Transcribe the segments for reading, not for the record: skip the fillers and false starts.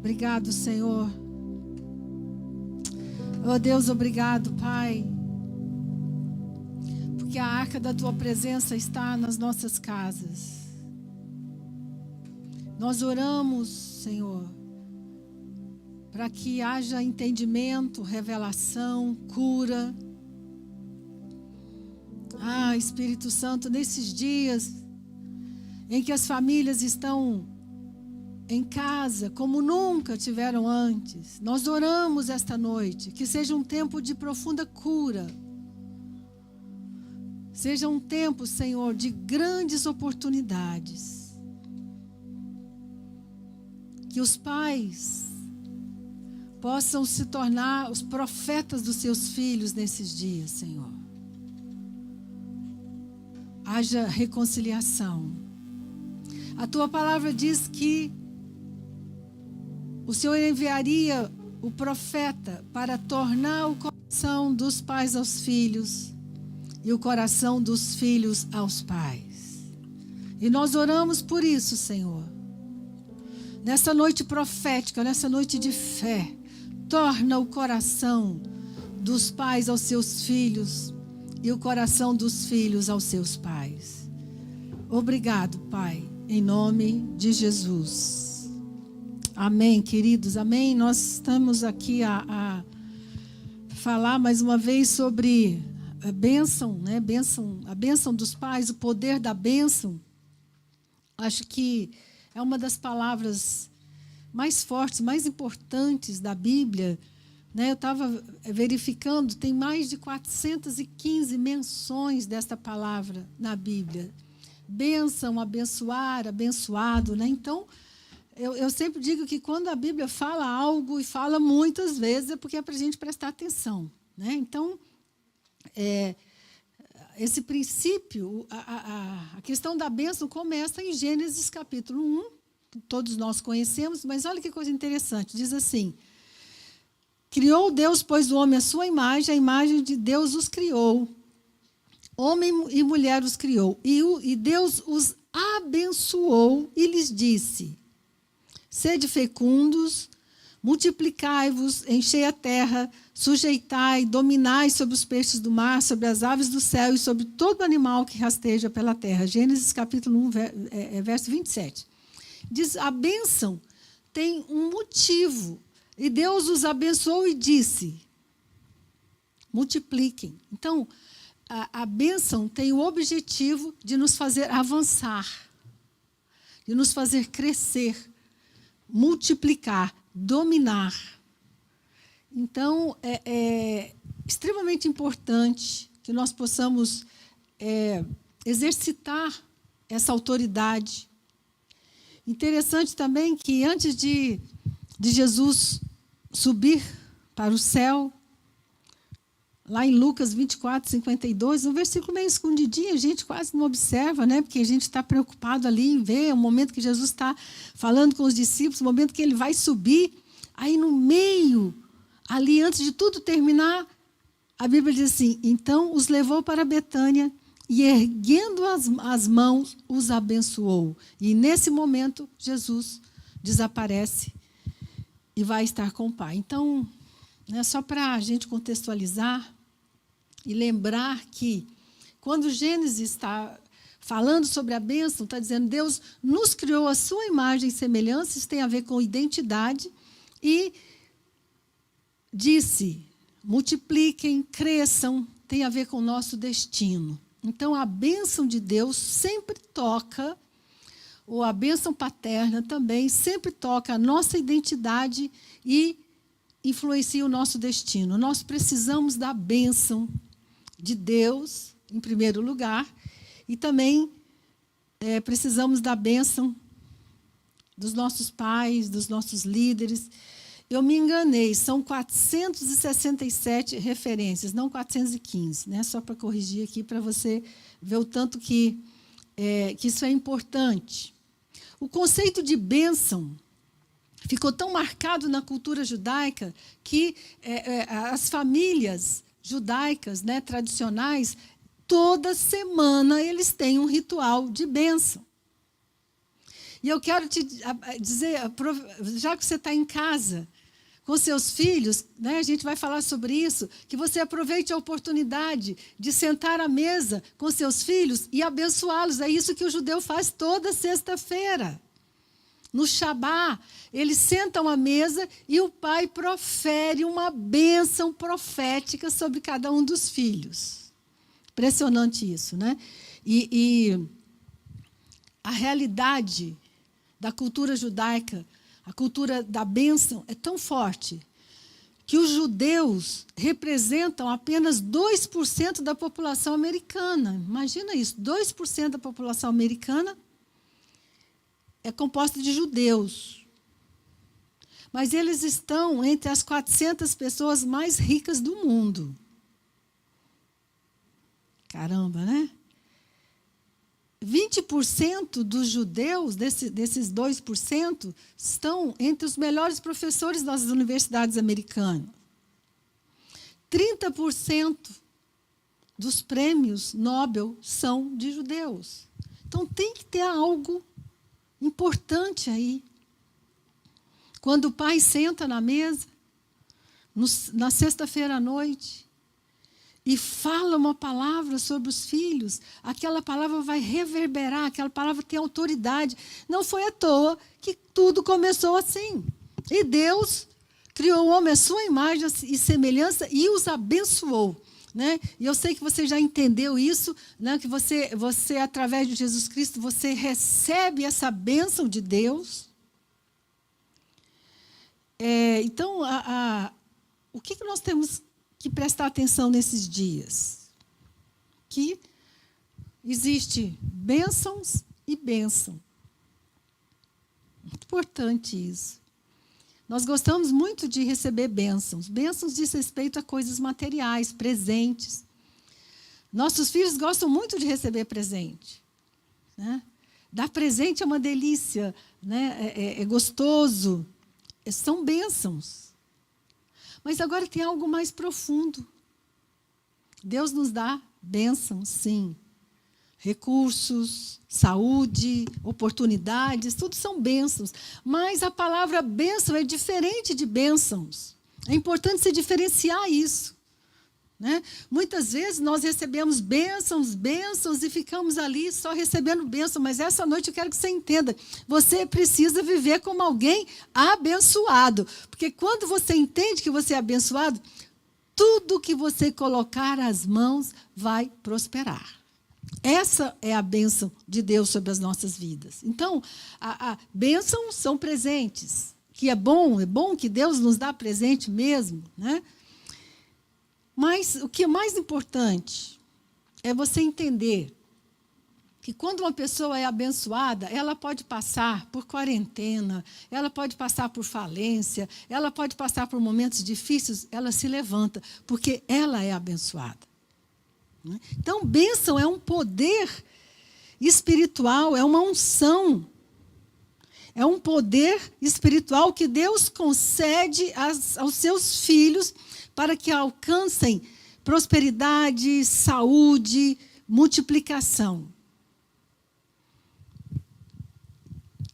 Obrigado, Senhor. Oh, Deus, obrigado, Pai. Porque a arca da Tua presença está nas nossas casas. Nós oramos, Senhor, para que haja entendimento, revelação, cura. Ah, Espírito Santo, nesses dias em que as famílias estão em casa como nunca tiveram antes, nós oramos esta noite, que seja um tempo de profunda cura. Seja um tempo, Senhor, de grandes oportunidades. Que os pais possam se tornar os profetas dos seus filhos nesses dias, Senhor. Haja reconciliação. A Tua palavra diz que o Senhor enviaria o profeta para tornar o coração dos pais aos filhos e o coração dos filhos aos pais. E nós oramos por isso, Senhor. Nessa noite profética, nessa noite de fé, torna o coração dos pais aos seus filhos e o coração dos filhos aos seus pais. Obrigado, Pai, em nome de Jesus. Amém, queridos, amém. Nós estamos aqui a falar mais uma vez sobre a bênção, né? A bênção dos pais, o poder da bênção. Acho que é uma das palavras mais fortes, mais importantes da Bíblia. Né? Eu estava verificando, tem mais de 415 menções desta palavra na Bíblia. Bênção, abençoar, abençoado, né? Então, eu sempre digo que quando a Bíblia fala algo, e fala muitas vezes, é porque é para a gente prestar atenção. Né? Então, esse princípio, a questão da bênção começa em Gênesis capítulo 1, que todos nós conhecemos, mas olha que coisa interessante, diz assim: criou Deus, pois, o homem à sua imagem, a imagem de Deus os criou. Homem e mulher os criou. E Deus os abençoou e lhes disse: sede fecundos, multiplicai-vos, enchei a terra, sujeitai, dominai sobre os peixes do mar, sobre as aves do céu e sobre todo animal que rasteja pela terra. Gênesis capítulo 1, verso 27. Diz, a bênção tem um motivo. E Deus os abençoou e disse: multipliquem. Então, a bênção tem o objetivo de nos fazer avançar, de nos fazer crescer, multiplicar, dominar. Então, é extremamente importante que nós possamos exercitar essa autoridade. Interessante também que antes de Jesus subir para o céu, lá em Lucas 24, 52, um versículo meio escondidinho, a gente quase não observa, né? Porque a gente está preocupado ali em ver o momento que Jesus está falando com os discípulos, o momento que ele vai subir. Aí no meio, ali antes de tudo terminar, a Bíblia diz assim: então os levou para Betânia e erguendo as mãos, os abençoou. E nesse momento, Jesus desaparece e vai estar com o Pai. Então, né, só para a gente contextualizar e lembrar que quando Gênesis está falando sobre a bênção, está dizendo Deus nos criou a sua imagem e semelhança, isso tem a ver com identidade, e disse, multipliquem, cresçam, tem a ver com o nosso destino. Então, a bênção de Deus sempre toca, ou a bênção paterna também, sempre toca a nossa identidade e influencia o nosso destino. Nós precisamos da bênção de Deus, em primeiro lugar, e também precisamos da bênção dos nossos pais, dos nossos líderes. Eu me enganei, são 467 referências, não 415, né? Só para corrigir aqui, para você ver o tanto que isso é importante. O conceito de bênção ficou tão marcado na cultura judaica que as famílias judaicas, né, tradicionais, toda semana eles têm um ritual de bênção. E eu quero te dizer, já que você está em casa com seus filhos, né, a gente vai falar sobre isso, que você aproveite a oportunidade de sentar à mesa com seus filhos e abençoá-los. É isso que o judeu faz toda sexta-feira. No Shabá, eles sentam à mesa e o pai profere uma bênção profética sobre cada um dos filhos. Impressionante isso, né? E a realidade da cultura judaica, a cultura da bênção, é tão forte que os judeus representam apenas 2% da população americana. Imagina isso, 2% da população americana é composta de judeus. Mas eles estão entre as 400 pessoas mais ricas do mundo. Caramba, né? 20% dos judeus, desses 2%, estão entre os melhores professores das universidades americanas. 30% dos prêmios Nobel são de judeus. Então, tem que ter algo importante aí. Quando o pai senta na mesa, na sexta-feira à noite, e fala uma palavra sobre os filhos, aquela palavra vai reverberar, aquela palavra tem autoridade. Não foi à toa que tudo começou assim. E Deus criou o homem à sua imagem e semelhança e os abençoou. Né? E eu sei que você já entendeu isso, né? Que você, através de Jesus Cristo, você recebe essa bênção de Deus. Então, o que nós temos que prestar atenção nesses dias? Que existe bênçãos e bênção. Muito importante isso. Nós gostamos muito de receber bênçãos. Bênçãos diz respeito a coisas materiais, presentes. Nossos filhos gostam muito de receber presente. Né? Dar presente é uma delícia, né? É gostoso. São bênçãos. Mas agora tem algo mais profundo. Deus nos dá bênçãos, sim. Recursos, saúde, oportunidades, tudo são bênçãos. Mas a palavra bênção é diferente de bênçãos. É importante se diferenciar isso. Né? Muitas vezes nós recebemos bênçãos e ficamos ali só recebendo bênção. Mas essa noite eu quero que você entenda. Você precisa viver como alguém abençoado. Porque quando você entende que você é abençoado, tudo que você colocar as mãos vai prosperar. Essa é a bênção de Deus sobre as nossas vidas. Então, a bênção são presentes. Que é bom que Deus nos dá presente mesmo, né? Mas o que é mais importante é você entender que quando uma pessoa é abençoada, ela pode passar por quarentena, ela pode passar por falência, ela pode passar por momentos difíceis, ela se levanta, porque ela é abençoada. Então, bênção é um poder espiritual, é uma unção. É um poder espiritual que Deus concede aos seus filhos para que alcancem prosperidade, saúde, multiplicação.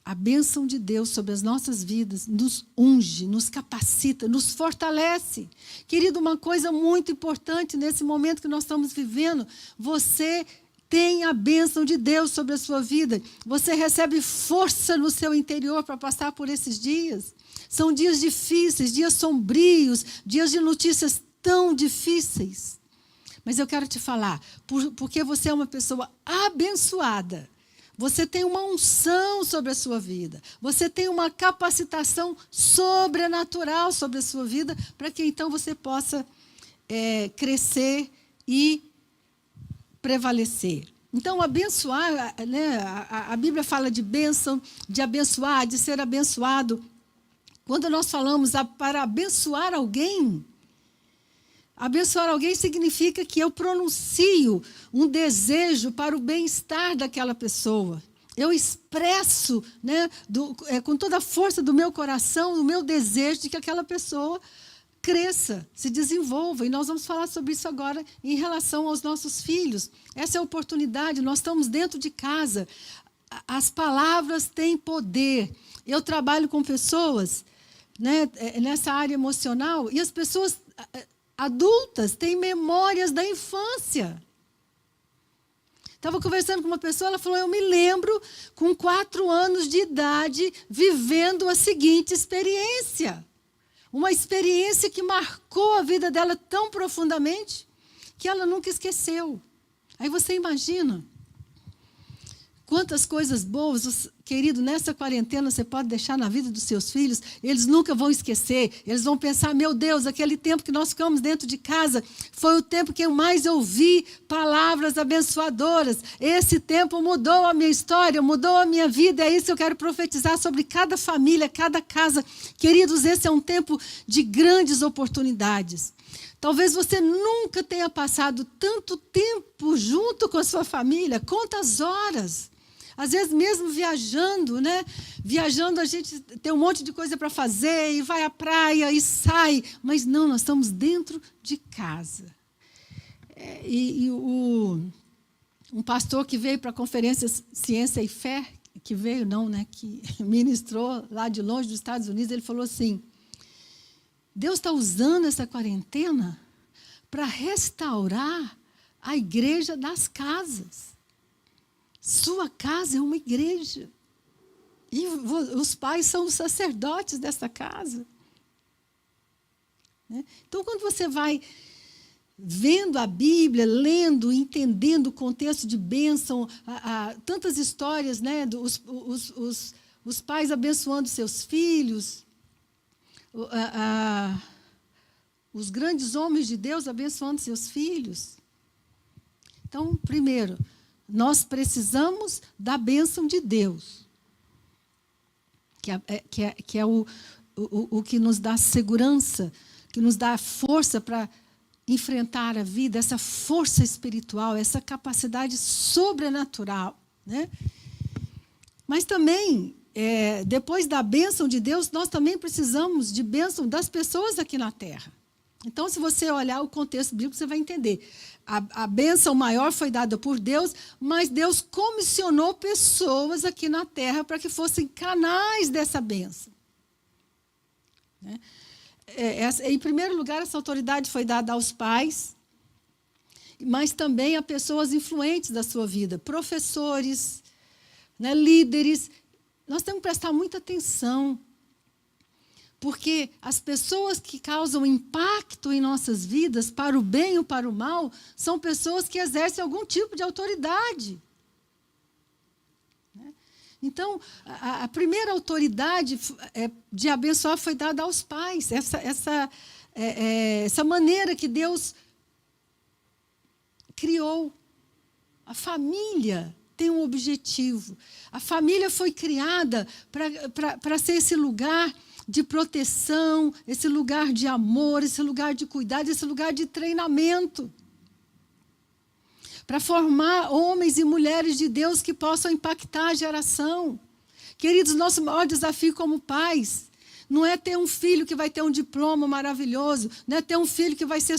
A bênção de Deus sobre as nossas vidas nos unge, nos capacita, nos fortalece. Querido, uma coisa muito importante nesse momento que nós estamos vivendo, você tem a bênção de Deus sobre a sua vida. Você recebe força no seu interior para passar por esses dias. São dias difíceis, dias sombrios, dias de notícias tão difíceis. Mas eu quero te falar, porque você é uma pessoa abençoada, você tem uma unção sobre a sua vida, você tem uma capacitação sobrenatural sobre a sua vida, para que então você possa crescer e prevalecer. Então, abençoar, né, a Bíblia fala de bênção, de abençoar, de ser abençoado. Quando nós falamos para abençoar alguém significa que eu pronuncio um desejo para o bem-estar daquela pessoa. Eu expresso, né, com toda a força do meu coração, o meu desejo de que aquela pessoa cresça, se desenvolva. E nós vamos falar sobre isso agora em relação aos nossos filhos. Essa é a oportunidade, nós estamos dentro de casa. as palavras têm poder. Eu trabalho com pessoas, né, nessa área emocional, e as pessoas adultas têm memórias da infância. Estava conversando com uma pessoa, ela falou, eu me lembro com 4 anos de idade, vivendo a seguinte experiência. Uma experiência que marcou a vida dela tão profundamente, que ela nunca esqueceu. Aí você imagina quantas coisas boas, querido, nessa quarentena você pode deixar na vida dos seus filhos, eles nunca vão esquecer, eles vão pensar, meu Deus, aquele tempo que nós ficamos dentro de casa, foi o tempo que eu mais ouvi palavras abençoadoras, esse tempo mudou a minha história, mudou a minha vida, é isso que eu quero profetizar sobre cada família, cada casa. Queridos, esse é um tempo de grandes oportunidades. Talvez você nunca tenha passado tanto tempo junto com a sua família, quantas horas. Às vezes mesmo viajando, né? Viajando a gente tem um monte de coisa para fazer, e vai à praia, e sai. Mas não, nós estamos dentro de casa. Um pastor que veio para a conferência Ciência e Fé, que veio não, né? Que ministrou lá de longe dos Estados Unidos, ele falou assim, Deus está usando essa quarentena para restaurar a igreja das casas. Sua casa é uma igreja. E os pais são os sacerdotes dessa casa. Então, quando você vai vendo a Bíblia, lendo, entendendo o contexto de bênção, tantas histórias, né, os pais abençoando seus filhos, os grandes homens de Deus abençoando seus filhos. Então, primeiro, nós precisamos da bênção de Deus, que é o que nos dá segurança, que nos dá força para enfrentar a vida, essa força espiritual, essa capacidade sobrenatural, né? Mas também, depois da bênção de Deus, nós também precisamos de bênção das pessoas aqui na terra. Então, se você olhar o contexto bíblico, você vai entender. A bênção maior foi dada por Deus, mas Deus comissionou pessoas aqui na terra para que fossem canais dessa bênção. Né? Em primeiro lugar, essa autoridade foi dada aos pais, mas também a pessoas influentes da sua vida, professores, né, líderes. Nós temos que prestar muita atenção, porque as pessoas que causam impacto em nossas vidas, para o bem ou para o mal, são pessoas que exercem algum tipo de autoridade. Então, a primeira autoridade de abençoar foi dada aos pais. Essa maneira que Deus criou. A família tem um objetivo. A família foi criada para ser esse lugar de proteção, esse lugar de amor, esse lugar de cuidado, esse lugar de treinamento. Para formar homens e mulheres de Deus que possam impactar a geração. Queridos, nosso maior desafio como pais não é ter um filho que vai ter um diploma maravilhoso, não é ter um filho que vai ser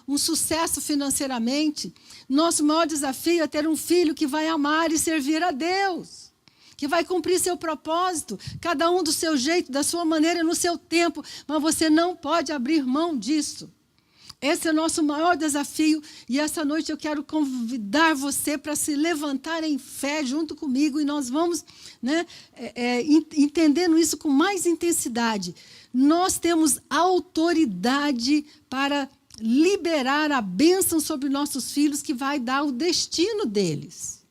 um sucesso financeiramente. Nosso maior desafio é ter um filho que vai amar e servir a Deus, que vai cumprir seu propósito, cada um do seu jeito, da sua maneira, no seu tempo, mas você não pode abrir mão disso. Esse é o nosso maior desafio, e essa noite eu quero convidar você para se levantar em fé junto comigo, e nós vamos, né, entendendo isso com mais intensidade. Nós temos autoridade para liberar a bênção sobre nossos filhos, que vai dar o destino deles.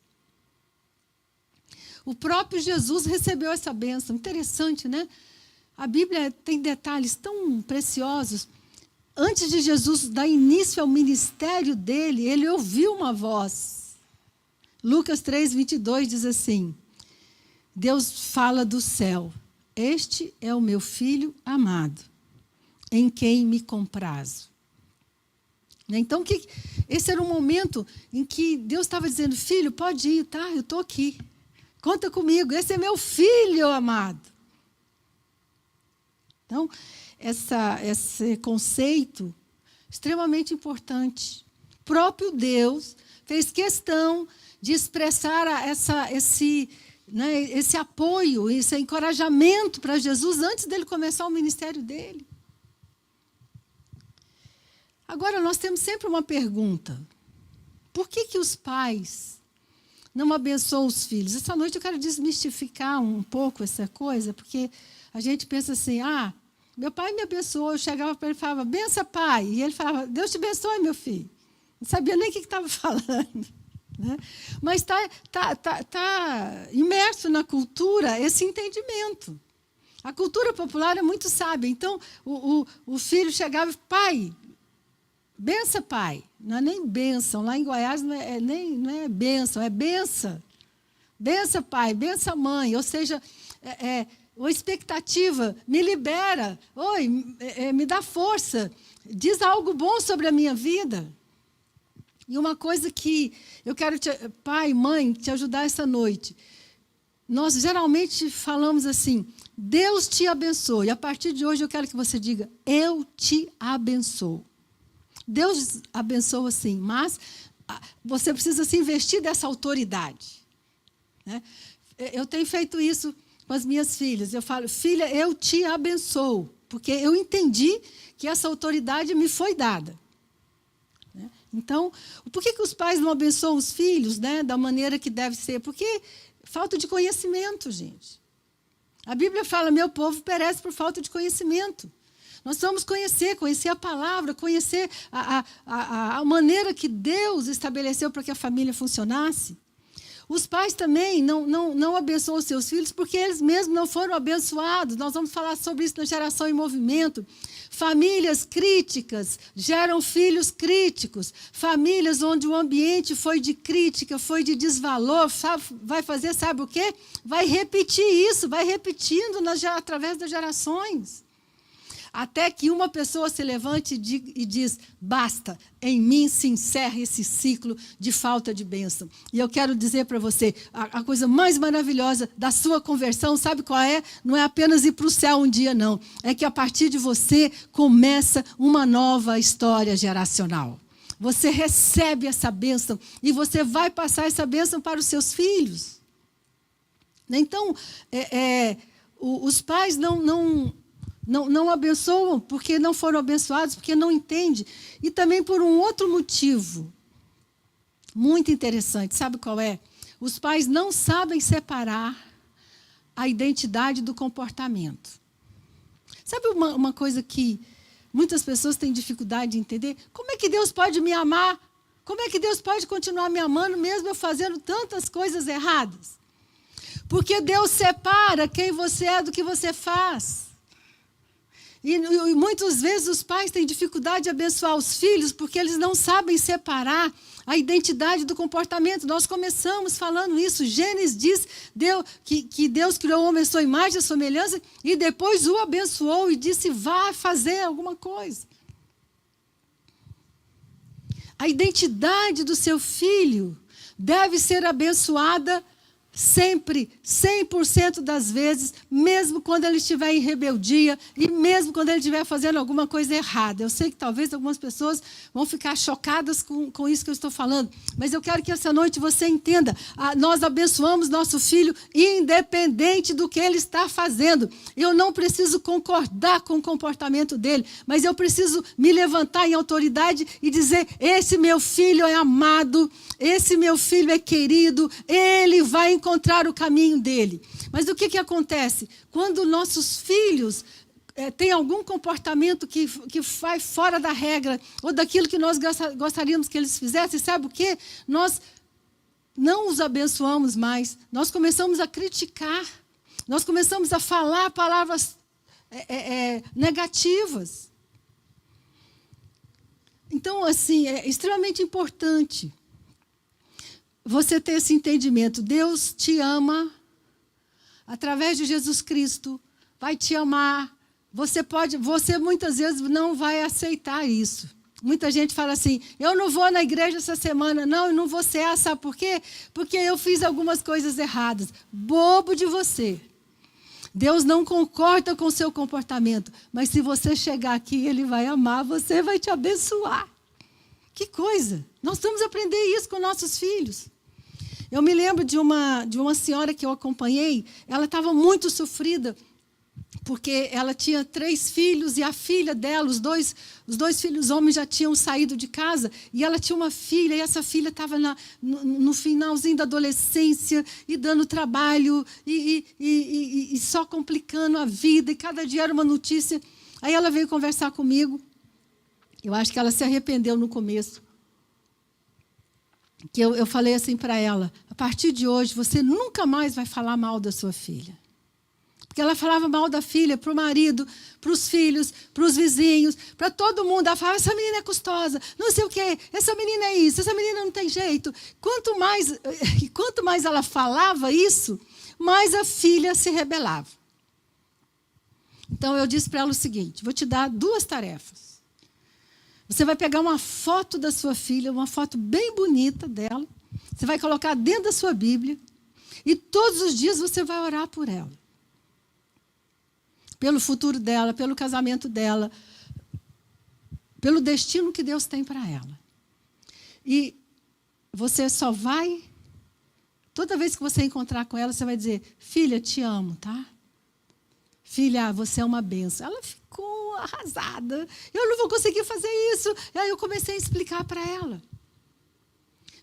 O próprio Jesus recebeu essa bênção. Interessante, né? A Bíblia tem detalhes tão preciosos. Antes de Jesus dar início ao ministério dele, ele ouviu uma voz. Lucas 3:22 diz assim, Deus fala do céu, este é o meu filho amado, em quem me comprazo. Então, esse era um momento em que Deus estava dizendo, filho, pode ir, tá? Eu estou aqui. Conta comigo, esse é meu filho amado. Então, esse conceito extremamente importante. próprio Deus fez questão de expressar esse apoio, esse encorajamento para Jesus antes dele começar o ministério dele. Agora, nós temos sempre uma pergunta. Por que os pais não abençoam os filhos? Essa noite eu quero desmistificar um pouco essa coisa, porque a gente pensa assim, meu pai me abençoou, eu chegava para ele e falava, bença, pai. E ele falava, Deus te abençoe, meu filho. Não sabia nem o que estava falando. Né? Mas está imerso na cultura esse entendimento. A cultura popular é muito sábia. Então, o filho chegava e pai, bença, pai. Não é nem bênção. Lá em Goiás não é bênção, é bença. Bença, pai, bença, mãe. Ou seja, a expectativa me libera. Oi, me dá força. Diz algo bom sobre a minha vida. E uma coisa que eu quero, pai, mãe, te ajudar essa noite. Nós geralmente falamos assim, Deus te abençoe. E a partir de hoje eu quero que você diga, eu te abençoo. Deus abençoa sim, mas você precisa se investir dessa autoridade. Né? Eu tenho feito isso com as minhas filhas. Eu falo, filha, eu te abençoo. Porque eu entendi que essa autoridade me foi dada. Então, por que os pais não abençoam os filhos, né, da maneira que deve ser? Porque falta de conhecimento, gente. A Bíblia fala, meu povo perece por falta de conhecimento. Nós vamos conhecer a palavra, conhecer a maneira que Deus estabeleceu para que a família funcionasse. Os pais também não abençoam os seus filhos porque eles mesmos não foram abençoados. Nós vamos falar sobre isso na Geração em Movimento. Famílias críticas geram filhos críticos. Famílias onde o ambiente foi de crítica, foi de desvalor, vai fazer, sabe o quê? Vai repetir isso, vai repetindo através das gerações. Até que uma pessoa se levante e diz, basta, em mim se encerra esse ciclo de falta de bênção. E eu quero dizer para você, a coisa mais maravilhosa da sua conversão, sabe qual é? Não é apenas ir para o céu um dia, não. É que a partir de você começa uma nova história geracional. Você recebe essa bênção e você vai passar essa bênção para os seus filhos. Então, os pais não abençoam porque não foram abençoados, porque não entendem. E também por um outro motivo muito interessante. Sabe qual é? Os pais não sabem separar a identidade do comportamento. Sabe uma coisa que muitas pessoas têm dificuldade de entender? Como é que Deus pode me amar? Como é que Deus pode continuar me amando mesmo eu fazendo tantas coisas erradas? Porque Deus separa quem você é do que você faz. E muitas vezes os pais têm dificuldade de abençoar os filhos porque eles não sabem separar a identidade do comportamento. Nós começamos falando isso. Gênesis diz que Deus criou o homem à sua imagem e semelhança e depois o abençoou e disse, vá fazer alguma coisa. A identidade do seu filho deve ser abençoada sempre, 100% das vezes, mesmo quando ele estiver em rebeldia e mesmo quando ele estiver fazendo alguma coisa errada. Eu sei que talvez algumas pessoas vão ficar chocadas com isso que eu estou falando, mas eu quero que essa noite você entenda, nós abençoamos nosso filho independente do que ele está fazendo. Eu não preciso concordar com o comportamento dele, mas eu preciso me levantar em autoridade e dizer, esse meu filho é amado, esse meu filho é querido, ele vai encontrar o caminho dele. Mas o que acontece? Quando nossos filhos têm algum comportamento que vai fora da regra, ou daquilo que nós gostaríamos que eles fizessem, sabe o quê? Nós não os abençoamos mais, nós começamos a criticar, nós começamos a falar palavras negativas. Então, assim, é extremamente importante você ter esse entendimento. Deus te ama, através de Jesus Cristo, vai te amar. Você muitas vezes não vai aceitar isso. Muita gente fala assim, eu não vou na igreja essa semana. Não, eu não vou ser. Sabe por quê? Porque eu fiz algumas coisas erradas. Bobo de você. Deus não concorda com o seu comportamento. Mas se você chegar aqui, Ele vai amar, você vai te abençoar. Que coisa! Nós vamos aprender isso com nossos filhos. Eu me lembro de uma senhora que eu acompanhei, ela estava muito sofrida, porque ela tinha 3 filhos e a filha dela, os dois filhos homens já tinham saído de casa, e ela tinha uma filha, e essa filha estava no finalzinho da adolescência, e dando trabalho, e só complicando a vida, e cada dia era uma notícia. Aí ela veio conversar comigo, eu acho que ela se arrependeu no começo, que eu falei assim para ela, a partir de hoje você nunca mais vai falar mal da sua filha. Porque ela falava mal da filha para o marido, para os filhos, para os vizinhos, para todo mundo. Ela falava, essa menina é custosa, não sei o quê, essa menina é isso, essa menina não tem jeito. Quanto mais ela falava isso, mais a filha se rebelava. Então eu disse para ela o seguinte, vou te dar 2 tarefas. Você vai pegar uma foto da sua filha, uma foto bem bonita dela, você vai colocar dentro da sua Bíblia, e todos os dias você vai orar por ela. Pelo futuro dela, pelo casamento dela, pelo destino que Deus tem para ela. E você só vai, toda vez que você encontrar com ela, você vai dizer, filha, te amo, tá? Filha, você é uma bênção. Ela ficou arrasada. Eu não vou conseguir fazer isso. Aí eu comecei a explicar para ela.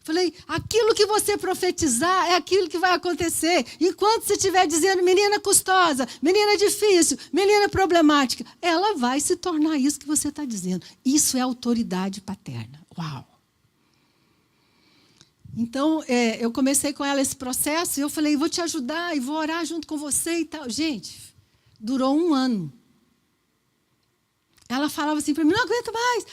Falei, aquilo que você profetizar é aquilo que vai acontecer. Enquanto você estiver dizendo, menina custosa, menina difícil, menina problemática, ela vai se tornar isso que você está dizendo. Isso é autoridade paterna. Uau! Então, eu comecei com ela esse processo e eu falei, vou te ajudar e vou orar junto com você e tal. Gente, durou 1 ano. Ela falava assim para mim, não aguento mais,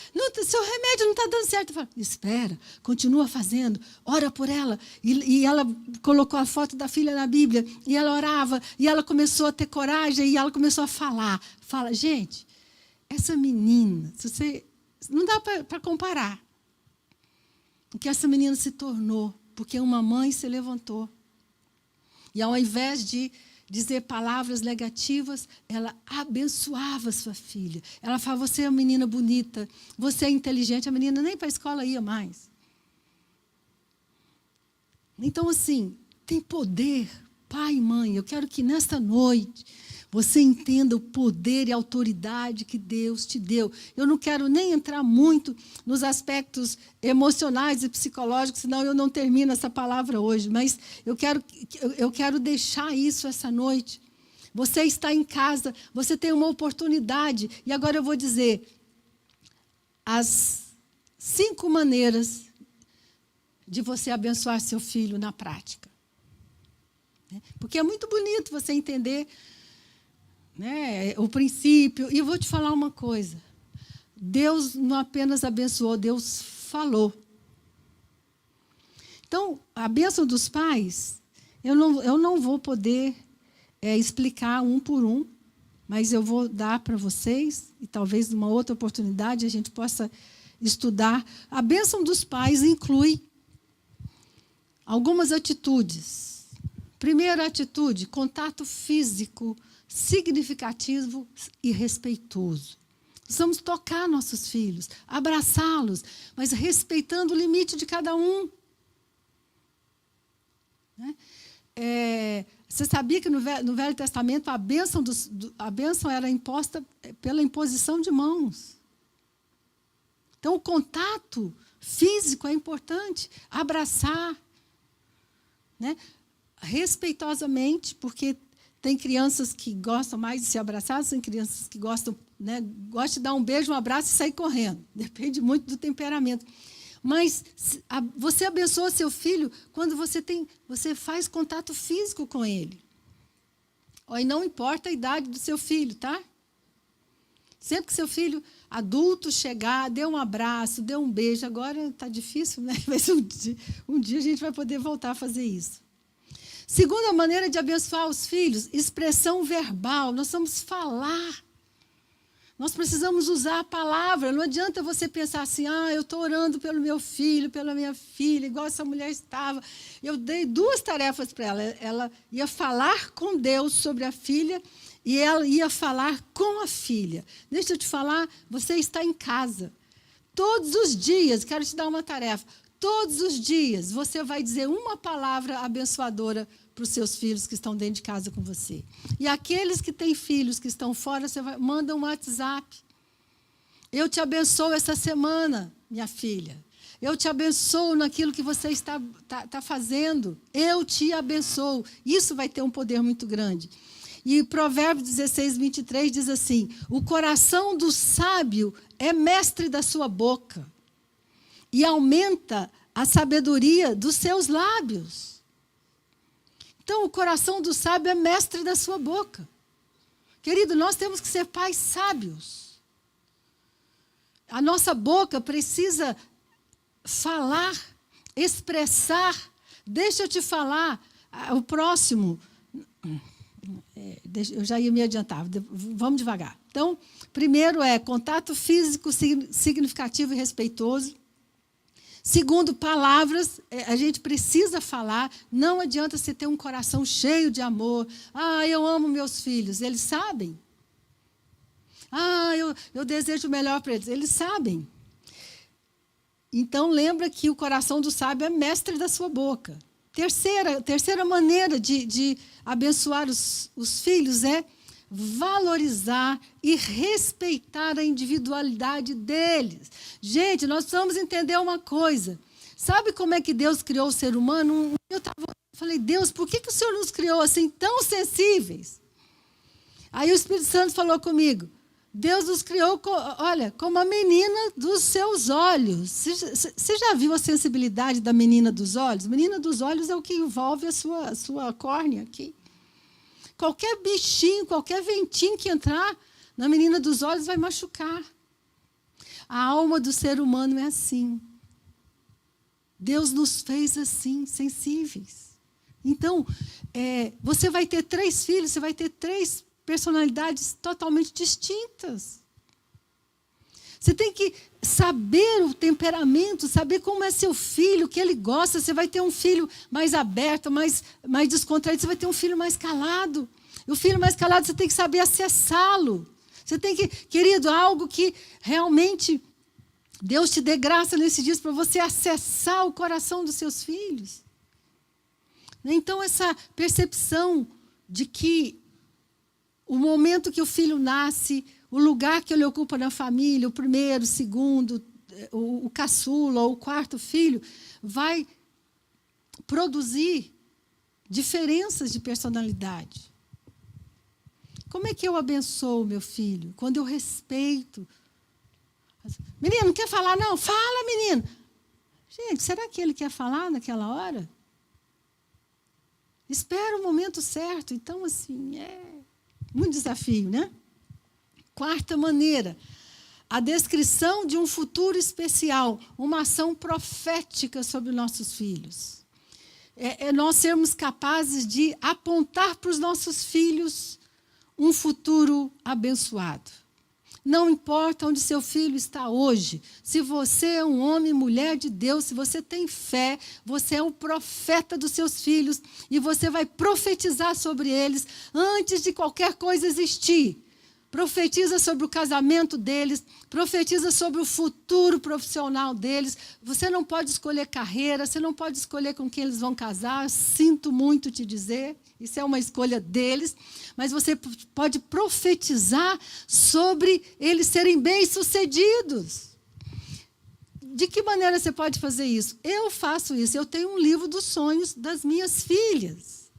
seu remédio não está dando certo. Eu falava, espera, continua fazendo, ora por ela. E ela colocou a foto da filha na Bíblia, e ela orava, e ela começou a ter coragem, e ela começou a falar. Fala, gente, essa menina, não dá para comparar o que essa menina se tornou, porque uma mãe se levantou. E ao invés de dizer palavras negativas, ela abençoava sua filha. Ela falava, você é uma menina bonita, você é inteligente. A menina nem para a escola ia mais. Então, assim, tem poder, pai e mãe. Eu quero que nesta noite você entenda o poder e a autoridade que Deus te deu. Eu não quero nem entrar muito nos aspectos emocionais e psicológicos, senão eu não termino essa palavra hoje. Mas eu quero deixar isso essa noite. Você está em casa, você tem uma oportunidade. E agora eu vou dizer as 5 maneiras de você abençoar seu filho na prática. Porque é muito bonito você entender, né, o princípio. E eu vou te falar uma coisa. Deus não apenas abençoou, Deus falou. Então, a bênção dos pais, eu não vou poder explicar um por um, mas eu vou dar para vocês, e talvez numa outra oportunidade a gente possa estudar. A bênção dos pais inclui algumas atitudes. Primeira atitude, contato físico significativo e respeitoso. Precisamos tocar nossos filhos, abraçá-los, mas respeitando o limite de cada um. Né? Você sabia que no Velho Testamento a bênção era imposta pela imposição de mãos. Então, o contato físico é importante, abraçar, né? Respeitosamente, porque tem crianças que gostam mais de se abraçar, tem crianças que gostam de dar um beijo, um abraço e sair correndo. Depende muito do temperamento. Mas você abençoa seu filho quando você faz contato físico com ele. E não importa a idade do seu filho, tá? Sempre que seu filho adulto chegar, dê um abraço, dê um beijo. Agora está difícil, né? Mas um dia a gente vai poder voltar a fazer isso. Segunda maneira de abençoar os filhos, expressão verbal. Nós vamos falar. Nós precisamos usar a palavra. Não adianta você pensar assim, eu estou orando pelo meu filho, pela minha filha, igual essa mulher estava. Eu dei 2 tarefas para ela. Ela ia falar com Deus sobre a filha e ela ia falar com a filha. Deixa eu te falar, você está em casa. Todos os dias, quero te dar uma tarefa. Todos os dias você vai dizer uma palavra abençoadora para os seus filhos que estão dentro de casa com você. E aqueles que têm filhos que estão fora, manda um WhatsApp. Eu te abençoo essa semana, minha filha. Eu te abençoo naquilo que você está fazendo. Eu te abençoo. Isso vai ter um poder muito grande. E Provérbios 16, 23 diz assim: o coração do sábio é mestre da sua boca e aumenta a sabedoria dos seus lábios. Então, o coração do sábio é mestre da sua boca. Querido, nós temos que ser pais sábios. A nossa boca precisa falar, expressar. Deixa eu te falar, o próximo. Eu já ia me adiantar, vamos devagar. Então, primeiro é contato físico significativo e respeitoso. Segundo, palavras, a gente precisa falar. Não adianta você ter um coração cheio de amor. Ah, eu amo meus filhos. Eles sabem. Ah, eu desejo o melhor para eles. Eles sabem. Então, lembra que o coração do sábio é mestre da sua boca. Terceira maneira de abençoar os filhos é valorizar e respeitar a individualidade deles. Gente, nós precisamos entender uma coisa. Sabe como é que Deus criou o ser humano? Eu falei, Deus, por que o Senhor nos criou assim tão sensíveis? Aí o Espírito Santo falou comigo, Deus nos criou, olha, como a menina dos seus olhos. Você já viu a sensibilidade da menina dos olhos? Menina dos olhos é o que envolve a sua córnea aqui. Qualquer bichinho, qualquer ventinho que entrar na menina dos olhos vai machucar. A alma do ser humano é assim. Deus nos fez assim, sensíveis. Então, você vai ter 3 filhos, você vai ter 3 personalidades totalmente distintas. Você tem que saber o temperamento, saber como é seu filho, o que ele gosta. Você vai ter um filho mais aberto, mais descontraído. Você vai ter um filho mais calado. E o filho mais calado, você tem que saber acessá-lo. Você tem que, querido, algo que realmente Deus te dê graça nesses dias para você acessar o coração dos seus filhos. Então, essa percepção de que o momento que o filho nasce, o lugar que ele ocupa na família, o primeiro, o segundo, o caçula ou o quarto filho, vai produzir diferenças de personalidade. Como é que eu abençoo meu filho? Quando eu respeito. Menino, não quer falar não? Fala, menino. Gente, será que ele quer falar naquela hora? Espera o momento certo. Então, assim, muito desafio, né? Quarta maneira, a descrição de um futuro especial, uma ação profética sobre nossos filhos. Nós sermos capazes de apontar para os nossos filhos um futuro abençoado. Não importa onde seu filho está hoje, se você é um homem, mulher de Deus, se você tem fé, você é o profeta dos seus filhos e você vai profetizar sobre eles antes de qualquer coisa existir. Profetiza sobre o casamento deles, profetiza sobre o futuro profissional deles. Você não pode escolher carreira, você não pode escolher com quem eles vão casar, sinto muito te dizer, isso é uma escolha deles, mas você pode profetizar sobre eles serem bem-sucedidos. De que maneira você pode fazer isso? Eu faço isso, eu tenho um livro dos sonhos das minhas filhas.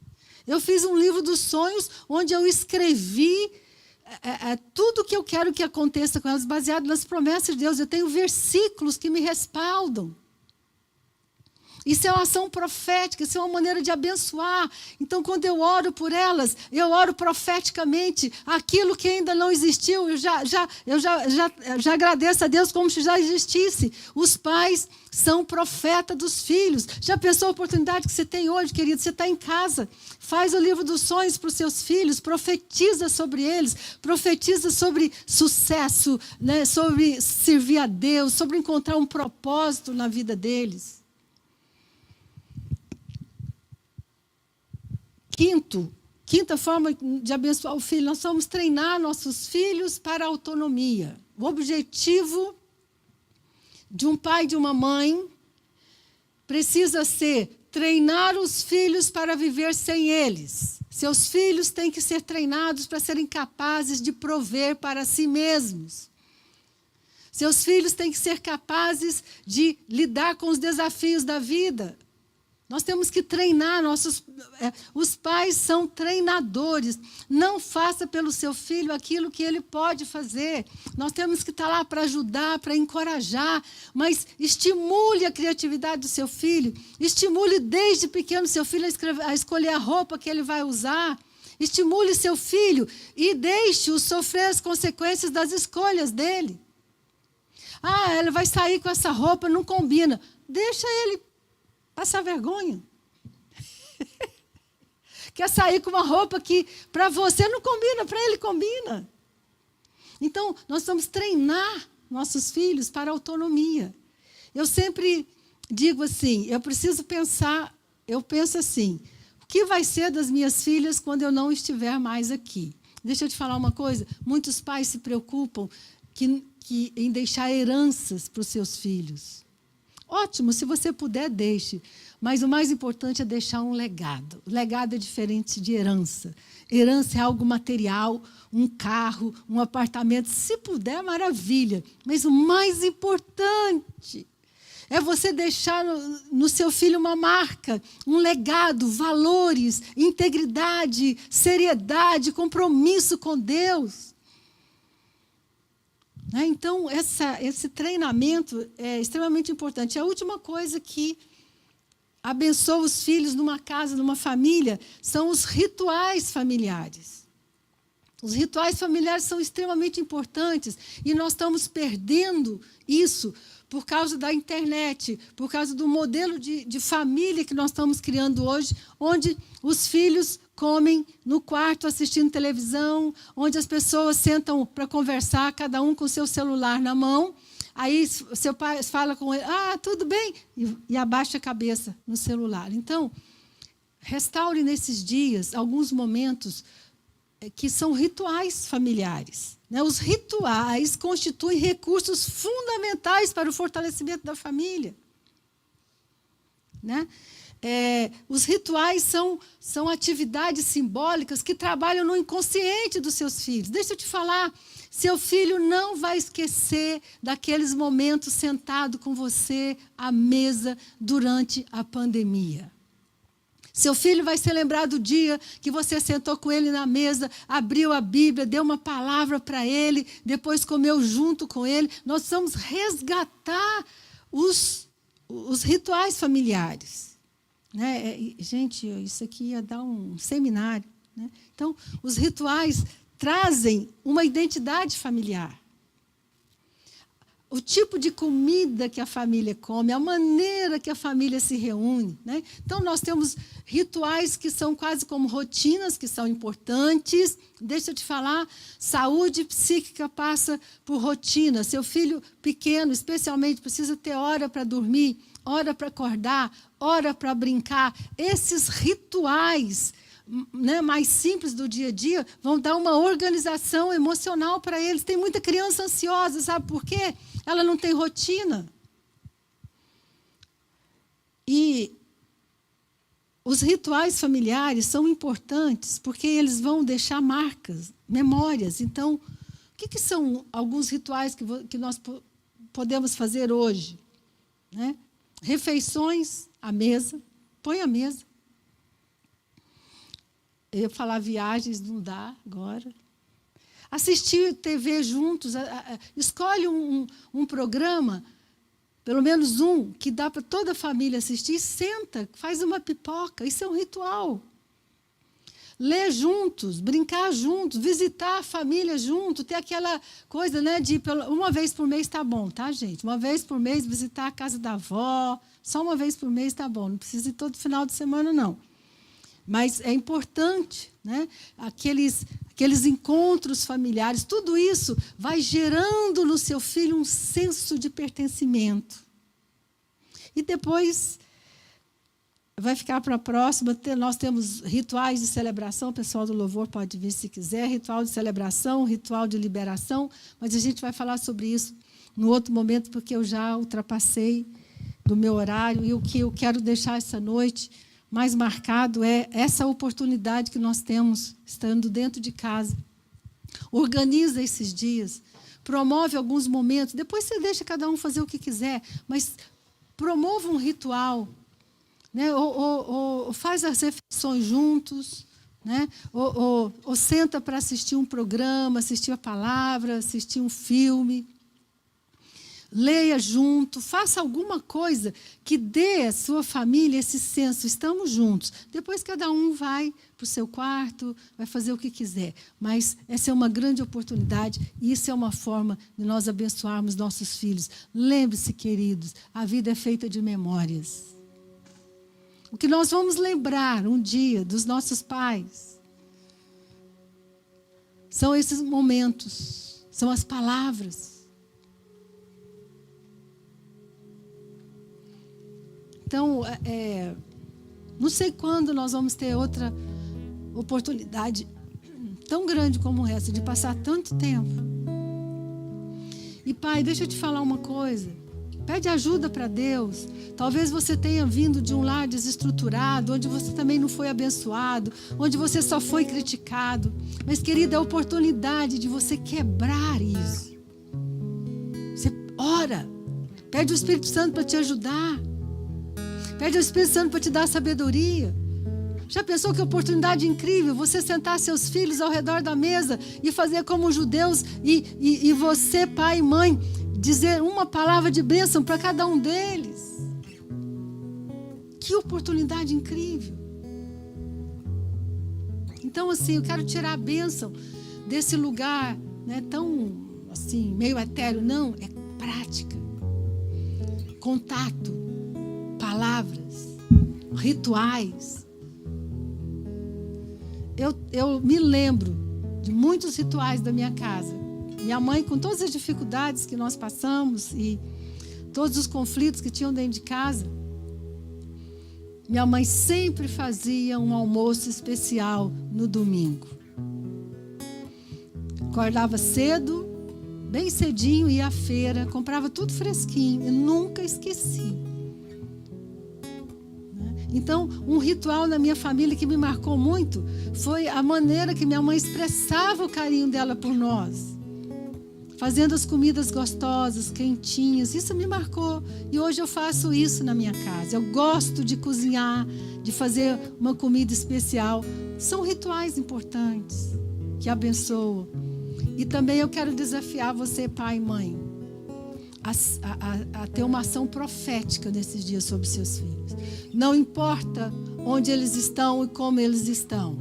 Eu fiz um livro dos sonhos onde eu escrevi tudo o que eu quero que aconteça com elas, baseado nas promessas de Deus. Eu tenho versículos que me respaldam. Isso é uma ação profética, isso é uma maneira de abençoar. Então, quando eu oro por elas, eu oro profeticamente. Aquilo que ainda não existiu, eu já agradeço a Deus como se já existisse. Os pais são profeta dos filhos. Já pensou a oportunidade que você tem hoje, querido? Você está em casa, faz o livro dos sonhos para os seus filhos, profetiza sobre eles, profetiza sobre sucesso, né? Sobre servir a Deus, sobre encontrar um propósito na vida deles. Quinta forma de abençoar o filho, nós vamos treinar nossos filhos para a autonomia. O objetivo de um pai e de uma mãe precisa ser treinar os filhos para viver sem eles. Seus filhos têm que ser treinados para serem capazes de prover para si mesmos. Seus filhos têm que ser capazes de lidar com os desafios da vida. Nós temos que treinar os pais são treinadores. Não faça pelo seu filho aquilo que ele pode fazer. Nós temos que estar lá para ajudar, para encorajar, mas estimule a criatividade do seu filho. Estimule desde pequeno seu filho a escolher a roupa que ele vai usar. Estimule seu filho e deixe-o sofrer as consequências das escolhas dele. Ah, ele vai sair com essa roupa, não combina. Deixa ele passar vergonha. Quer sair com uma roupa que para você não combina, para ele combina. Então, nós vamos treinar nossos filhos para a autonomia. Eu sempre digo assim, eu penso assim, o que vai ser das minhas filhas quando eu não estiver mais aqui? Deixa eu te falar uma coisa, muitos pais se preocupam em deixar heranças para os seus filhos. Ótimo, se você puder, deixe. Mas o mais importante é deixar um legado. O legado é diferente de herança. Herança é algo material, um carro, um apartamento. Se puder, maravilha. Mas o mais importante é você deixar no seu filho uma marca, um legado, valores, integridade, seriedade, compromisso com Deus. Então, esse treinamento é extremamente importante. A última coisa que abençoa os filhos numa casa, numa família, são os rituais familiares. Os rituais familiares são extremamente importantes e nós estamos perdendo isso por causa da internet, por causa do modelo de família que nós estamos criando hoje, onde os filhos comem no quarto assistindo televisão, onde as pessoas sentam para conversar, cada um com o seu celular na mão. Aí seu pai fala com ele, tudo bem, e abaixa a cabeça no celular. Então, restaure nesses dias alguns momentos que são rituais familiares. Os rituais constituem recursos fundamentais para o fortalecimento da família. Os rituais são atividades simbólicas que trabalham no inconsciente dos seus filhos. Deixa eu te falar, seu filho não vai esquecer daqueles momentos sentado com você à mesa durante a pandemia. Seu filho vai se lembrar do dia que você sentou com ele na mesa, abriu a Bíblia, deu uma palavra para ele, depois comeu junto com ele. Nós vamos resgatar os rituais familiares. Gente, isso aqui ia dar um seminário. Então, os rituais trazem uma identidade familiar. O tipo de comida que a família come, a maneira que a família se reúne. Então, nós temos rituais que são quase como rotinas, que são importantes. Deixa eu te falar, saúde psíquica passa por rotina. Seu filho pequeno, especialmente, precisa ter hora para dormir, hora para acordar, hora para brincar. Esses rituais mais simples do dia a dia vão dar uma organização emocional para eles. Tem muita criança ansiosa, sabe por quê? Ela não tem rotina. E os rituais familiares são importantes porque eles vão deixar marcas, memórias. Então, o que são alguns rituais que nós podemos fazer hoje? Refeições à mesa, põe a mesa. Eu ia falar viagens, não dá agora. Assistir TV juntos, escolhe um programa, pelo menos um, que dá para toda a família assistir, senta, faz uma pipoca, isso é um ritual. Ler juntos, brincar juntos, visitar a família junto, ter aquela coisa, de uma vez por mês está bom, tá, gente? Uma vez por mês visitar a casa da avó, só uma vez por mês está bom, não precisa ir todo final de semana, não. Mas é importante, aqueles encontros familiares, tudo isso vai gerando no seu filho um senso de pertencimento. E depois vai ficar para a próxima, nós temos rituais de celebração, o pessoal do louvor pode vir se quiser, ritual de celebração, ritual de liberação, mas a gente vai falar sobre isso no outro momento, porque eu já ultrapassei do meu horário. E o que eu quero deixar essa noite mais marcado é essa oportunidade que nós temos, estando dentro de casa. Organiza esses dias, promove alguns momentos, depois você deixa cada um fazer o que quiser, mas promova um ritual, né? Ou faz as refeições juntos, né? Ou senta para assistir um programa, assistir a palavra, assistir um filme. Leia junto, faça alguma coisa que dê à sua família esse senso, estamos juntos. Depois cada um vai para o seu quarto, vai fazer o que quiser. Mas essa é uma grande oportunidade e isso é uma forma de nós abençoarmos nossos filhos. Lembre-se, queridos, a vida é feita de memórias. O que nós vamos lembrar um dia dos nossos pais são esses momentos, são as palavras. Então, não sei quando nós vamos ter outra oportunidade tão grande como essa, de passar tanto tempo. E, pai, deixa eu te falar uma coisa. Pede ajuda para Deus. Talvez você tenha vindo de um lar desestruturado, onde você também não foi abençoado, onde você só foi criticado. Mas, querida, é a oportunidade de você quebrar isso. Você ora. Pede o Espírito Santo para te ajudar. Pede ao Espírito Santo para te dar sabedoria. Já pensou que oportunidade incrível? Você sentar seus filhos ao redor da mesa e fazer como os judeus e você, pai e mãe, dizer uma palavra de bênção para cada um deles. Que oportunidade incrível. Então, assim, eu quero tirar a bênção desse lugar, né, tão, assim, meio etéreo. Não, é prática. Contato. Palavras, rituais. Eu me lembro de muitos rituais da minha casa. Minha mãe, com todas as dificuldades que nós passamos e todos os conflitos que tinham dentro de casa, minha mãe sempre fazia um almoço especial no domingo. Acordava cedo, bem cedinho, ia à feira, comprava tudo fresquinho. Eu nunca esqueci. Então, um ritual na minha família que me marcou muito foi a maneira que minha mãe expressava o carinho dela por nós. Fazendo as comidas gostosas, quentinhas. Isso me marcou. E hoje eu faço isso na minha casa. Eu gosto de cozinhar, de fazer uma comida especial. São rituais importantes que abençoam. E também eu quero desafiar você, pai e mãe, a ter uma ação profética nesses dias sobre seus filhos. Não importa onde eles estão e como eles estão.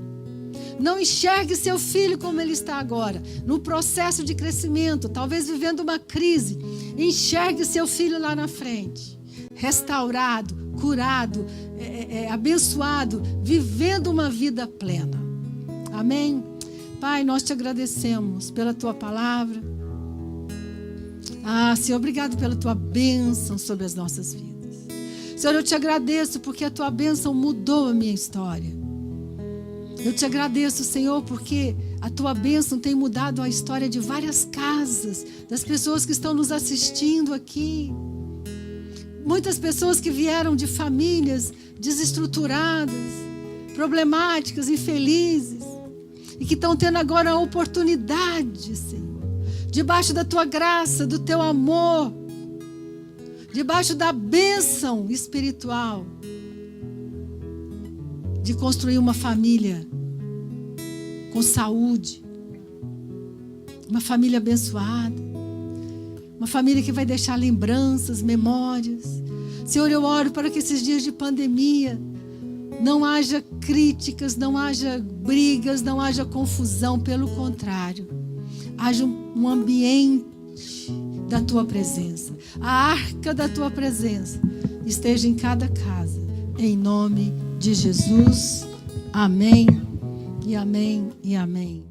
Não enxergue seu filho como ele está agora, no processo de crescimento, talvez vivendo uma crise. Enxergue seu filho lá na frente, restaurado, curado, abençoado, vivendo uma vida plena. Amém? Pai, nós te agradecemos pela tua palavra. Senhor, obrigado pela tua bênção sobre as nossas vidas. Senhor, eu te agradeço porque a tua bênção mudou a minha história. Eu te agradeço, Senhor, porque a tua bênção tem mudado a história de várias casas, das pessoas que estão nos assistindo aqui. Muitas pessoas que vieram de famílias desestruturadas, problemáticas, infelizes, e que estão tendo agora a oportunidade, Senhor, debaixo da tua graça, do teu amor, debaixo da bênção espiritual, de construir uma família com saúde, uma família abençoada, uma família que vai deixar lembranças, memórias. Senhor, eu oro para que esses dias de pandemia não haja críticas, não haja brigas, não haja confusão, pelo contrário, haja um ambiente da tua presença. A arca da tua presença esteja em cada casa. Em nome de Jesus. Amém, e amém, e amém.